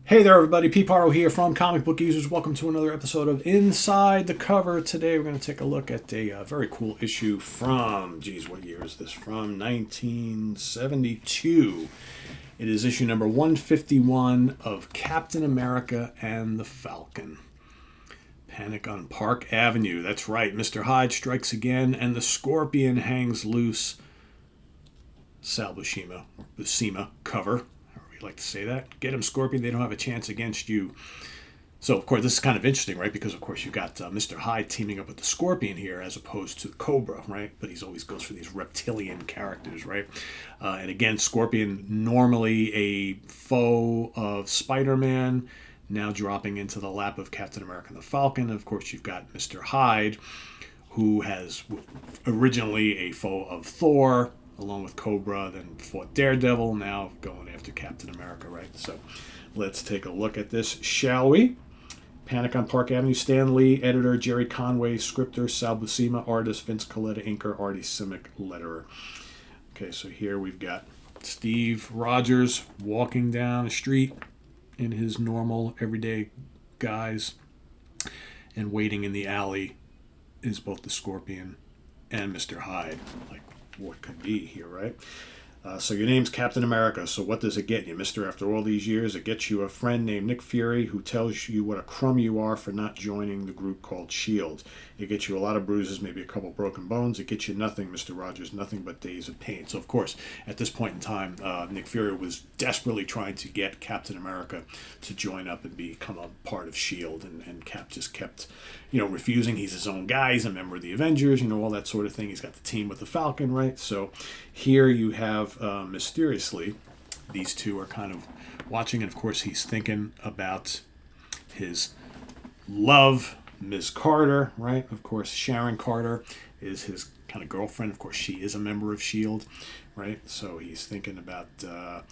Hey there, everybody. Pete Pardo here from Comic Book Users. Welcome to another episode of Inside the Cover. Today, we're going to take a look at a very cool issue from, what year is this? From 1972. It is issue number 151 of Captain America and the Falcon. Panic on Park Avenue. That's right. Mr. Hyde strikes again, and the Scorpion hangs loose. Sal Buscema cover. Like to say that. Get him, Scorpion. They don't have a chance against you. So, of course, this is kind of interesting, right? Because, of course, you've got Mr. Hyde teaming up with the Scorpion here as opposed to the Cobra, right? But he's always goes for these reptilian characters, right? And again, Scorpion, normally a foe of Spider-Man, now dropping into the lap of Captain America and the Falcon. And, of course, you've got Mr. Hyde, who has originally a foe of Thor, along with Cobra, then fought Daredevil, now going after Captain America, right? So let's take a look at this, shall we? Panic on Park Avenue. Stan Lee, editor. Jerry Conway, scripter. Sal Buscema, artist. Vince Colletta, inker. Artie Simek, letterer. Okay, so here we've got Steve Rogers walking down the street in his normal, everyday guise, and waiting in the alley is both the Scorpion and Mr. Hyde. Like, what could be here, right? So your name's Captain America, so what does it get you, mister? After all these years, it gets you a friend named Nick Fury who tells you what a crumb you are for not joining the group called S.H.I.E.L.D. It gets you a lot of bruises, maybe a couple broken bones. It gets you nothing, Mr. Rogers, nothing but days of pain. So, of course, at this point in time, Nick Fury was desperately trying to get Captain America to join up and become a part of S.H.I.E.L.D., and Cap just kept, refusing. He's his own guy. He's a member of the Avengers, all that sort of thing. He's got the team with the Falcon, right? So here you have, mysteriously, these two are kind of watching, and of course he's thinking about his love, Ms. Carter, right? Of course, Sharon Carter is his kind of girlfriend. Of course, she is a member of S.H.I.E.L.D., right? So he's thinking about the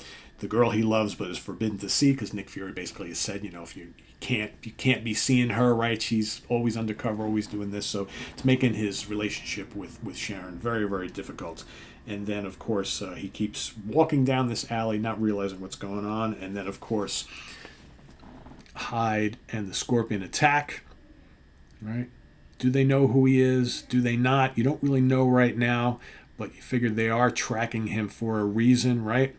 girl he loves but is forbidden to see, because Nick Fury basically has said, if you can't be seeing her, right? She's always undercover, always doing this. So it's making his relationship with Sharon very, very difficult. And then, of course, he keeps walking down this alley, not realizing what's going on. And then, of course, Hyde and the Scorpion attack, right? Do they know who he is? Do they not? You don't really know right now, but you figure they are tracking him for a reason, right?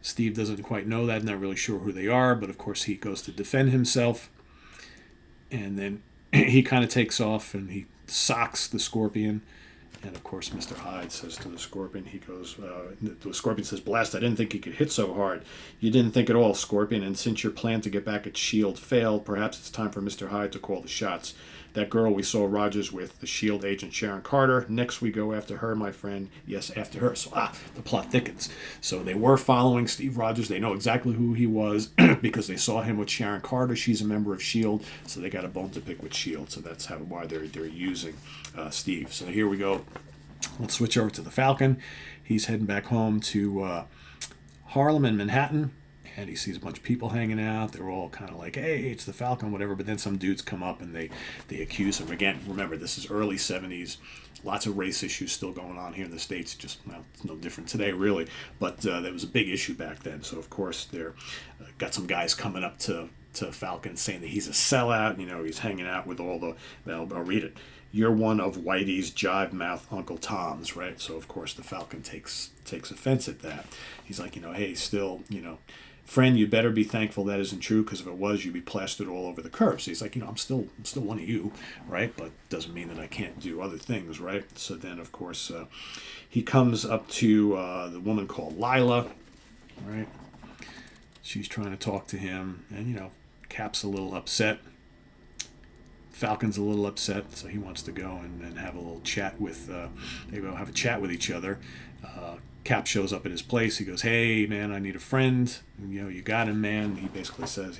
Steve doesn't quite know that, not really sure who they are, but of course he goes to defend himself. And then he kind of takes off and he socks the Scorpion. And of course, Mr. Hyde says to the Scorpion, the Scorpion says, "Blast, I didn't think he could hit so hard." "You didn't think at all, Scorpion, and since your plan to get back at S.H.I.E.L.D. failed, perhaps it's time for Mr. Hyde to call the shots. That girl we saw Rogers with, the S.H.I.E.L.D. agent Sharon Carter. Next we go after her, my friend. Yes, after her." So, the plot thickens. So they were following Steve Rogers. They know exactly who he was because they saw him with Sharon Carter. She's a member of S.H.I.E.L.D., so they got a bone to pick with S.H.I.E.L.D. So that's why they're using Steve. So here we go. Let's switch over to the Falcon. He's heading back home to Harlem and Manhattan, and he sees a bunch of people hanging out. They're all kind of like, "Hey, it's the Falcon," whatever. But then some dudes come up and they accuse him. Again, remember, this is early 70s. Lots of race issues still going on here in the States. Just, it's no different today, really. But there was a big issue back then. So, of course, they're got some guys coming up to Falcon saying that he's a sellout. He's hanging out with all the... I'll read it. "You're one of Whitey's jive mouth Uncle Toms," right? So, of course, the Falcon takes offense at that. He's like, "Hey, still, friend, you better be thankful that isn't true, because if it was, you'd be plastered all over the curb." So he's like, I'm still one of you, right? But doesn't mean that I can't do other things, right? So then, of course, he comes up to the woman called Lila, right? She's trying to talk to him, and, Cap's a little upset. Falcon's a little upset, so he wants to go and have a little chat with, they go have a chat with each other. Cap shows up at his place. He goes, "Hey, man, I need a friend." "You got him, man." He basically says,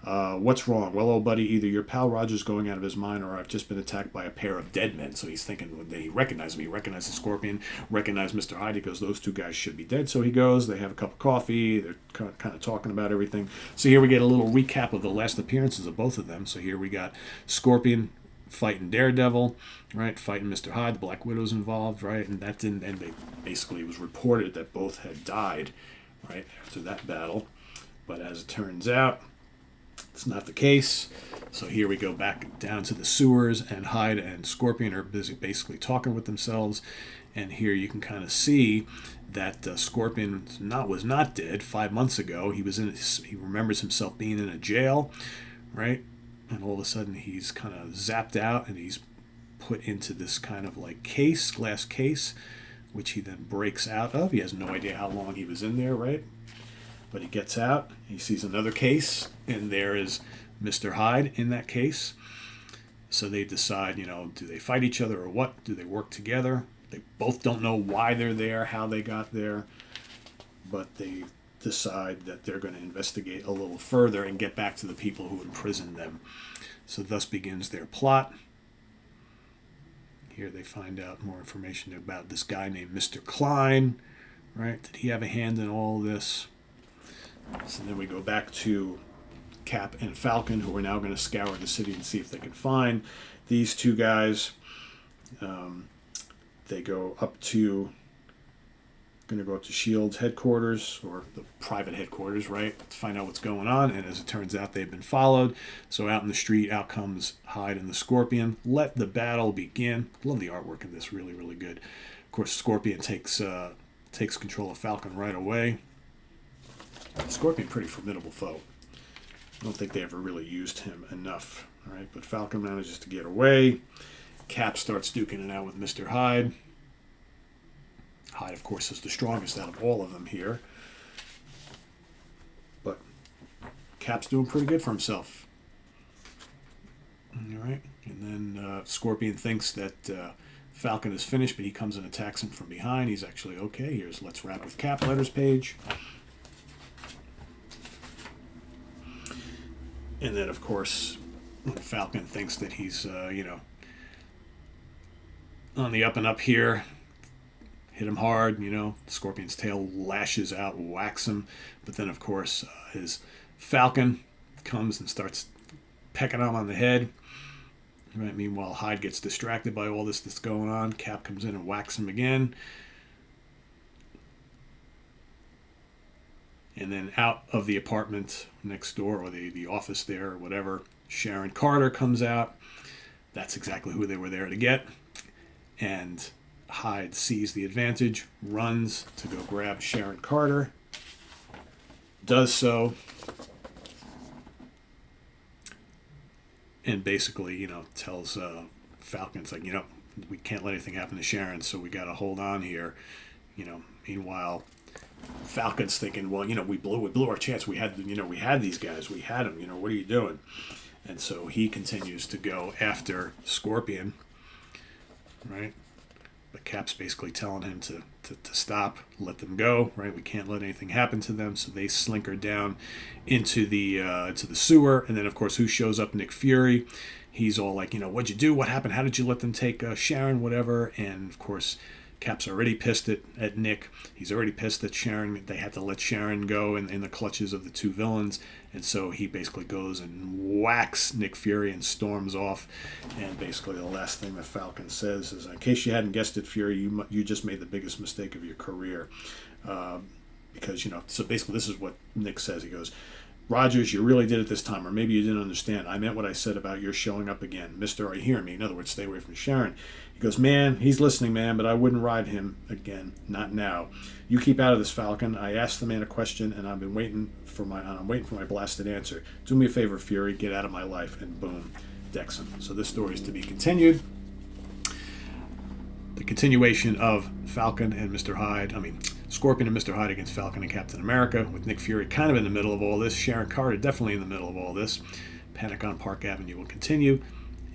"What's wrong?" "Well, old buddy, either your pal Roger's going out of his mind, or I've just been attacked by a pair of dead men." So he's thinking, when they recognize him, he recognizes the Scorpion, recognizes Mr. Hyde. He goes, "Those two guys should be dead." So he goes, they have a cup of coffee, they're kind of talking about everything. So here we get a little recap of the last appearances of both of them. So here we got Scorpion fighting Daredevil, right? Fighting Mr. Hyde. The Black Widow's involved, right? And that didn't. And they basically, it was reported that both had died, right, after that battle. But as it turns out, it's not the case. So here we go back down to the sewers, and Hyde and Scorpion are busy basically talking with themselves. And here you can kind of see that Scorpion was not dead 5 months ago. He remembers himself being in a jail, right? And all of a sudden he's kind of zapped out, and he's put into this kind of like glass case, which he then breaks out of. He has no idea how long he was in there, right? But he gets out, he sees another case, and there is Mr. Hyde in that case. So they decide, do they fight each other or what? Do they work together? They both don't know why they're there, how they got there, but they decide that they're going to investigate a little further and get back to the people who imprisoned them. So thus begins their plot. Here they find out more information about this guy named Mr. Klein, right? Did he have a hand in all this? So then we go back to Cap and Falcon, who are now going to scour the city and see if they can find these two guys. They go up to S.H.I.E.L.D.'s headquarters, or the private headquarters, right, to find out what's going on. And as it turns out, they've been followed. So out in the street, out comes Hyde and the Scorpion. Let the battle begin. Love the artwork in this, really, really good. Of course, Scorpion takes control of Falcon right away. Scorpion, pretty formidable foe. I don't think they ever really used him enough. All right, but Falcon manages to get away. Cap starts duking it out with Mr. Hyde. Hyde, of course, is the strongest out of all of them here. But Cap's doing pretty good for himself. All right, and then Scorpion thinks that Falcon is finished, but he comes and attacks him from behind. He's actually okay. Here's Let's Wrap with Cap letters page. And then, of course, Falcon thinks that he's, on the up and up here. Hit him hard, Scorpion's tail lashes out, whacks him. But then, of course, his Falcon comes and starts pecking him on the head. Right? Meanwhile, Hyde gets distracted by all this that's going on. Cap comes in and whacks him again. And then out of the apartment next door, or the office there, or whatever, Sharon Carter comes out. That's exactly who they were there to get. And Hyde sees the advantage, runs to go grab Sharon Carter, does so, and basically, tells Falcon, it's like, we can't let anything happen to Sharon, so we got to hold on here. Meanwhile, Falcon's thinking, well, we blew our chance. We had these guys. We had them. What are you doing? And so he continues to go after Scorpion, right? But Cap's basically telling him to stop, let them go, right? We can't let anything happen to them. So they slinker down into the sewer. And then, of course, who shows up? Nick Fury. He's all like, what'd you do? What happened? How did you let them take Sharon? Whatever. And, of course, Cap's already pissed at Nick. He's already pissed at Sharon. They had to let Sharon go in the clutches of the two villains. And so he basically goes and whacks Nick Fury and storms off. And basically the last thing that Falcon says is, in case you hadn't guessed it, Fury, you just made the biggest mistake of your career. Because, so basically this is what Nick says. He goes, Rogers, you really did it this time, or maybe you didn't understand. I meant what I said about your showing up again. Mister, are you hearing me? In other words, stay away from Sharon. He goes, man, he's listening, man, but I wouldn't ride him again. Not now. You keep out of this, Falcon. I asked the man a question, and I'm waiting for my blasted answer. Do me a favor, Fury. Get out of my life. And boom, decks him. So this story is to be continued. The continuation of Falcon and Mr. Hyde. Scorpion and Mr. Hyde against Falcon and Captain America, with Nick Fury kind of in the middle of all this. Sharon Carter definitely in the middle of all this. Panic on Park Avenue will continue.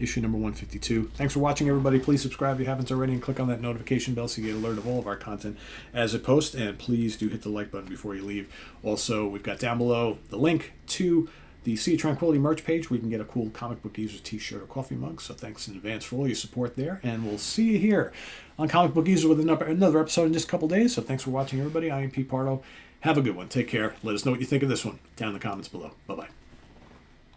Issue number 152. Thanks for watching, everybody. Please subscribe if you haven't already, and click on that notification bell so you get alert of all of our content as it posts. And please do hit the like button before you leave. Also, we've got down below the link to the Sea of Tranquility merch page where you can get a cool comic book user t-shirt or coffee mug. So thanks in advance for all your support there. And we'll see you here on Comic Book User with another episode in just a couple days. So thanks for watching, everybody. I am Pete Pardo. Have a good one. Take care. Let us know what you think of this one down in the comments below. Bye-bye.